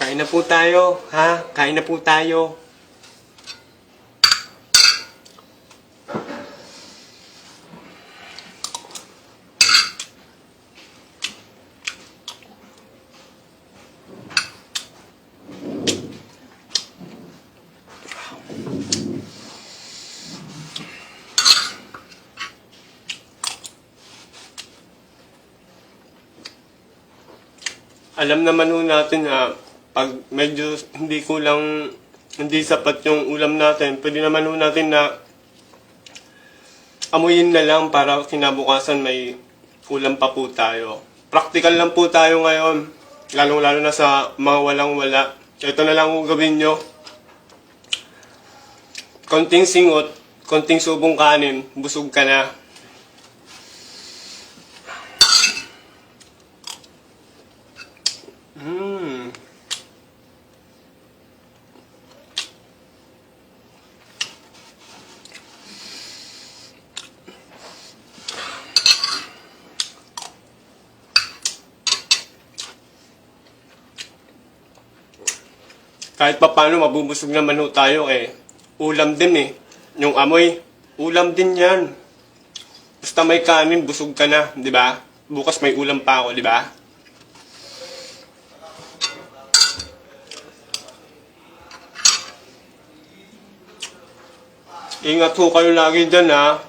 Kain na po tayo, ha? Kain na po tayo. Alam naman ho natin na pag medyo hindi sapat yung ulam natin, pwede naman ho natin na amuyin na lang para kinabukasan may ulam pa po tayo. Practical lang po tayo ngayon, lalong-lalo na sa mga walang-wala. Ito na lang ho gawin nyo. Konting singot, konting subong kanin, busog ka na. Kahit pa paano mabubusog naman ho tayo ulam din Yung amoy, ulam din yan. Basta may kanin, busog ka na, di ba? Bukas may ulam pa ako, di ba? Ingat ho kayo lagi dyan, ha?